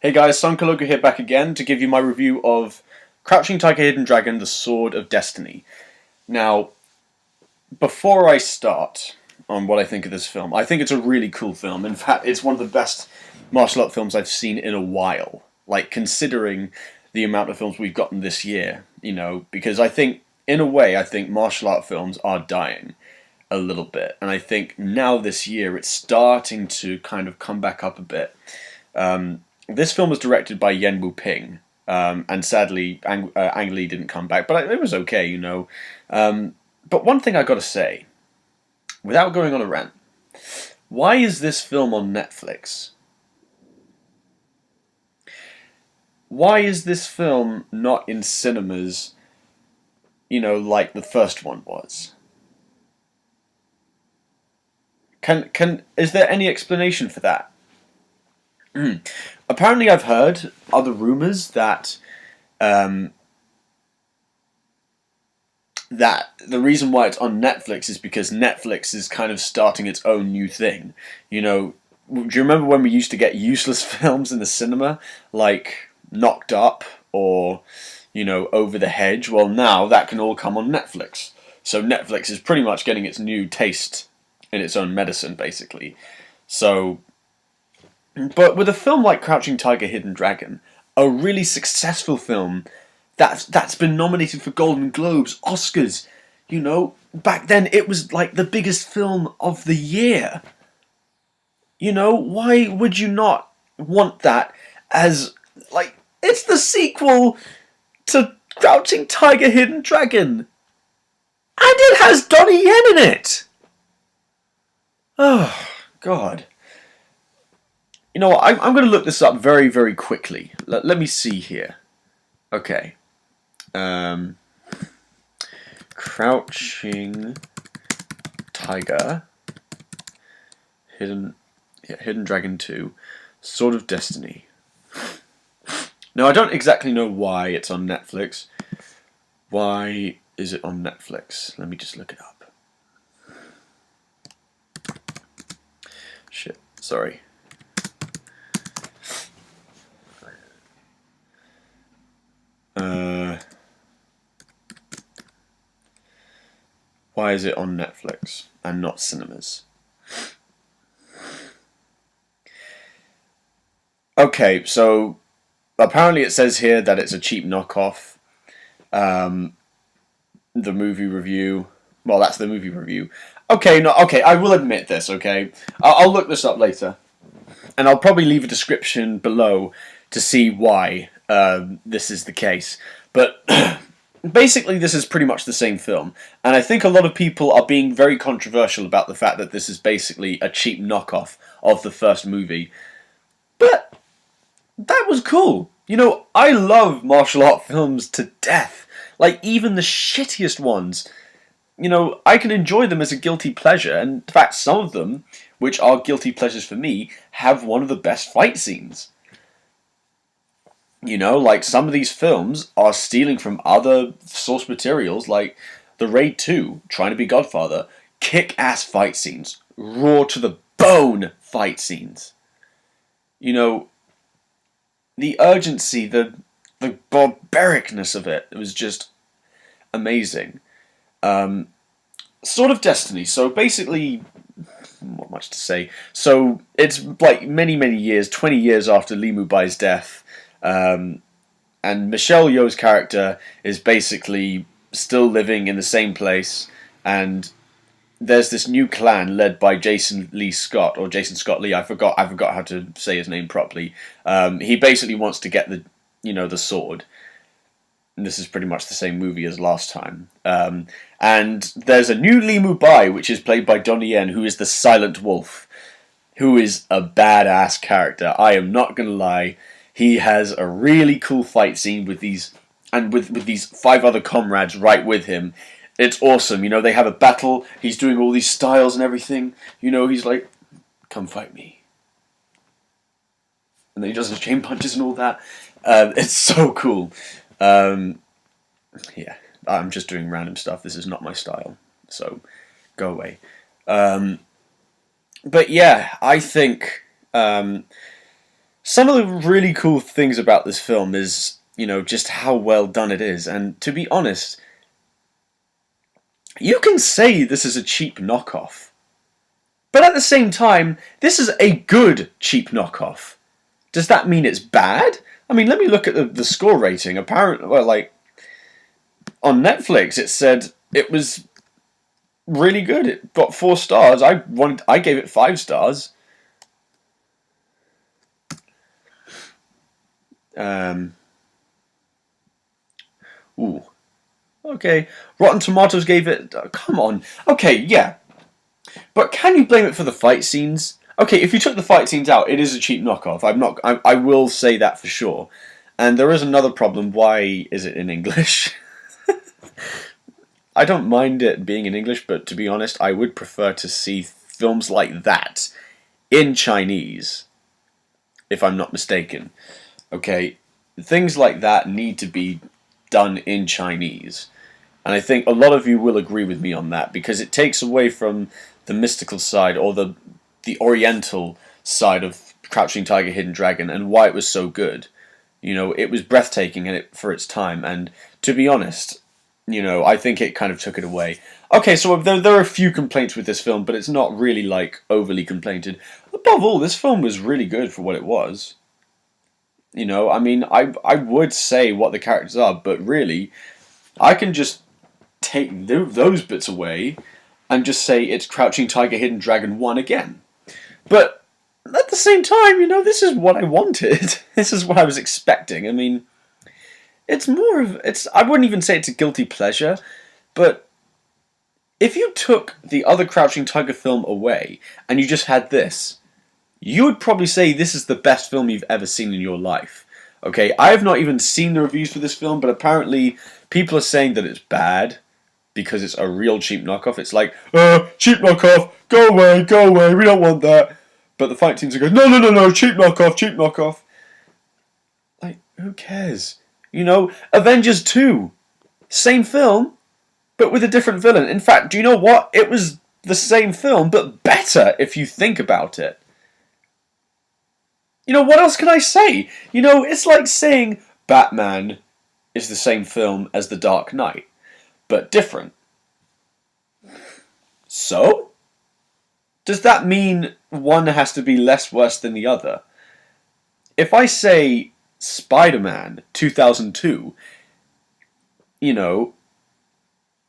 Hey guys, Sunkaloka here back again to give you my review of Crouching Tiger, Hidden Dragon, The Sword of Destiny. Now, before I start on what I think of this film, I think it's a really cool film. In fact, it's one of the best martial art films I've seen in a while. Like, considering the amount of films we've gotten this year, because I think, in a way, I think martial art films are dying a little bit. And I think now this year it's starting to kind of come back up a bit. This film was directed by Yen Wu-ping, and sadly Ang Lee didn't come back, but it was okay. But one thing I gotta say, without going on a rant, why is this film on Netflix? Why is this film not in cinemas, like the first one was? Is there any explanation for that? Apparently, I've heard other rumors that that the reason why it's on Netflix is because Netflix is kind of starting its own new thing. Do you remember when we used to get useless films in the cinema, like Knocked Up or Over the Hedge? Well, now that can all come on Netflix. So Netflix is pretty much getting its new taste in its own medicine, basically. But with a film like Crouching Tiger, Hidden Dragon, a really successful film that's been nominated for Golden Globes, Oscars, back then it was like the biggest film of the year. Why would you not want that as, like, it's the sequel to Crouching Tiger, Hidden Dragon, and it has Donnie Yen in it. Oh, God. You know what, I'm going to look this up very, very quickly. Let me see here. Okay. Crouching Tiger, Hidden Dragon 2, Sword of Destiny. Now, I don't exactly know why it's on Netflix. Why is it on Netflix? Let me just look it up. Shit, sorry. Why is it on Netflix and not cinemas? Okay, so apparently it says here that it's a cheap knockoff. The movie review. Well, that's the movie review. Okay, I will admit this. Okay, I'll look this up later, and I'll probably leave a description below to see why this is the case. But basically, this is pretty much the same film, and I think a lot of people are being very controversial about the fact that this is basically a cheap knockoff of the first movie. But that was cool. I love martial art films to death. Like, even the shittiest ones. I can enjoy them as a guilty pleasure, and in fact, some of them, which are guilty pleasures for me, have one of the best fight scenes. Like, some of these films are stealing from other source materials, like The Raid 2, Trying to Be Godfather, kick-ass fight scenes, raw to the bone fight scenes. The urgency, the barbaricness of it was just amazing. Sword of Destiny. So basically, not much to say. So it's like many, many years, 20 years after Li Mubai's death. And Michelle Yeoh's character is basically still living in the same place, and there's this new clan led by Jason Scott Lee. I forgot how to say his name properly. He basically wants to get the sword. And this is pretty much the same movie as last time. And there's a new Li Mubai, which is played by Donnie Yen, who is the Silent Wolf, who is a badass character. I am not gonna lie. He has a really cool fight scene with these 5 other comrades right with him. It's awesome. They have a battle. He's doing all these styles and everything. He's like, come fight me. And then he does his chain punches and all that. It's so cool. Yeah, I'm just doing random stuff. This is not my style. So, go away. But yeah, I think Some of the really cool things about this film is, just how well done it is. And to be honest, you can say this is a cheap knockoff. But at the same time, this is a good cheap knockoff. Does that mean it's bad? I mean, let me look at the score rating. Apparently, on Netflix, it said it was really good. It got 4 stars. I gave it 5 stars. Ooh. Okay. Rotten Tomatoes gave it... come on. Okay, yeah. But can you blame it for the fight scenes? Okay, if you took the fight scenes out, it is a cheap knockoff. I will say that for sure. And there is another problem. Why is it in English? I don't mind it being in English, but to be honest, I would prefer to see films like that in Chinese, if I'm not mistaken. Okay, things like that need to be done in Chinese. And I think a lot of you will agree with me on that, because it takes away from the mystical side, or the oriental side of Crouching Tiger, Hidden Dragon, and why it was so good. It was breathtaking for its time, and to be honest, I think it kind of took it away. Okay, so there are a few complaints with this film, but it's not really, overly complainted. Above all, this film was really good for what it was. I mean, I would say what the characters are, but really, I can just take those bits away and just say it's Crouching Tiger, Hidden Dragon 1 again. But at the same time, this is what I wanted. This is what I was expecting. I mean, I wouldn't even say it's a guilty pleasure, but if you took the other Crouching Tiger film away and you just had this, you would probably say this is the best film you've ever seen in your life. Okay, I have not even seen the reviews for this film, but apparently people are saying that it's bad because it's a real cheap knockoff. It's like, cheap knockoff, go away, we don't want that. But the fight teams are going, no, cheap knockoff. Like, who cares? Avengers 2, same film, but with a different villain. In fact, do you know what? It was the same film, but better if you think about it. What else can I say? It's like saying Batman is the same film as The Dark Knight, but different. So? Does that mean one has to be less worse than the other? If I say Spider-Man 2002,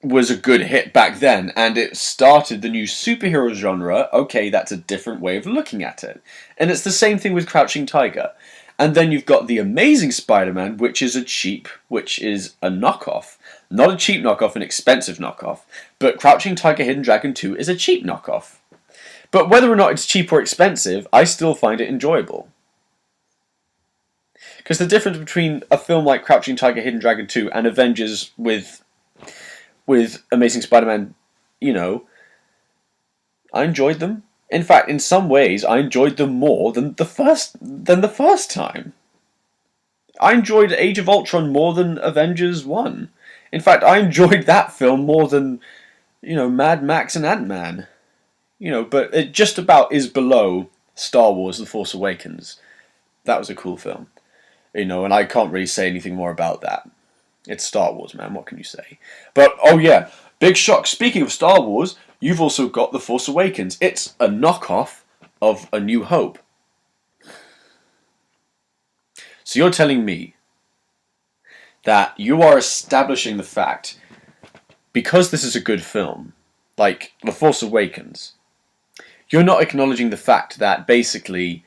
was a good hit back then, and it started the new superhero genre, okay, that's a different way of looking at it. And it's the same thing with Crouching Tiger. And then you've got The Amazing Spider-Man, which is a knockoff. Not a cheap knockoff, an expensive knockoff. But Crouching Tiger, Hidden Dragon 2 is a cheap knockoff. But whether or not it's cheap or expensive, I still find it enjoyable. Because the difference between a film like Crouching Tiger, Hidden Dragon 2 and Avengers with Amazing Spider-Man, I enjoyed them. In fact, in some ways, I enjoyed them more than the first time. I enjoyed Age of Ultron more than Avengers 1. In fact, I enjoyed that film more than, Mad Max and Ant-Man. But it just about is below Star Wars: The Force Awakens. That was a cool film. And I can't really say anything more about that. It's Star Wars, man. What can you say? But, oh yeah, big shock. Speaking of Star Wars, you've also got The Force Awakens. It's a knockoff of A New Hope. So you're telling me that you are establishing the fact, because this is a good film, like The Force Awakens, you're not acknowledging the fact that basically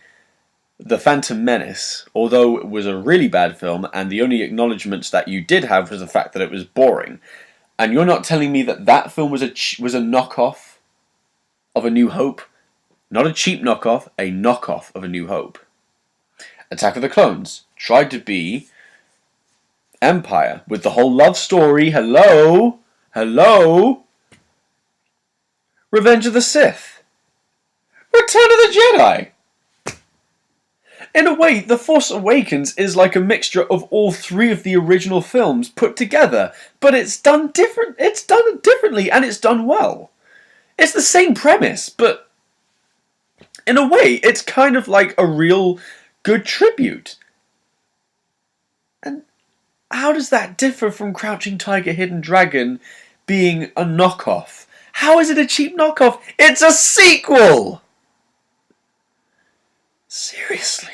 The Phantom Menace, although it was a really bad film, and the only acknowledgements that you did have was the fact that it was boring, and you're not telling me that that film was a knockoff of A New Hope? Not a cheap knockoff, a knockoff of A New Hope. Attack of the Clones tried to be Empire with the whole love story. Hello? Revenge of the Sith. Return of the Jedi. In a way, The Force Awakens is like a mixture of all 3 of the original films put together, but it's done different. It's done differently, and it's done well. It's the same premise, but in a way, it's kind of like a real good tribute. And how does that differ from Crouching Tiger, Hidden Dragon being a knockoff? How is it a cheap knockoff? It's a sequel! Seriously.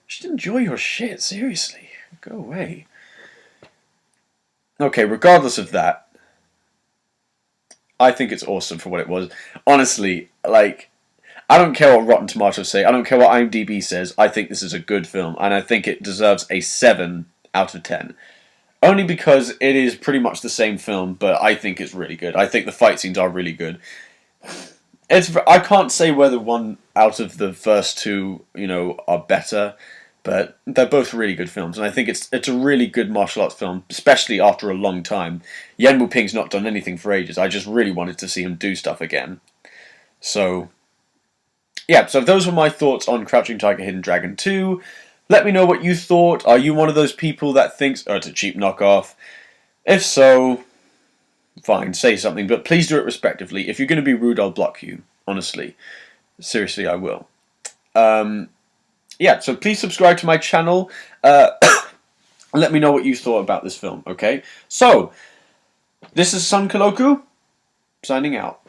Just enjoy your shit, seriously. Go away. Okay, regardless of that, I think it's awesome for what it was. Honestly, like, I don't care what Rotten Tomatoes say. I don't care what IMDb says. I think this is a good film, and I think it deserves a 7 out of 10. Only because it is pretty much the same film, but I think it's really good. I think the fight scenes are really good. I can't say whether one out of the first two, are better, but they're both really good films, and I think it's a really good martial arts film, especially after a long time. Yen Wu-ping's not done anything for ages. I just really wanted to see him do stuff again. So, yeah, so those were my thoughts on Crouching Tiger, Hidden Dragon 2. Let me know what you thought. Are you one of those people that thinks, oh, it's a cheap knockoff? If so, fine, say something, but please do it respectively. If you're going to be rude, I'll block you. Honestly. Seriously, I will. Yeah, so please subscribe to my channel. Let me know what you thought about this film, okay? So, this is Sun Kaloku, signing out.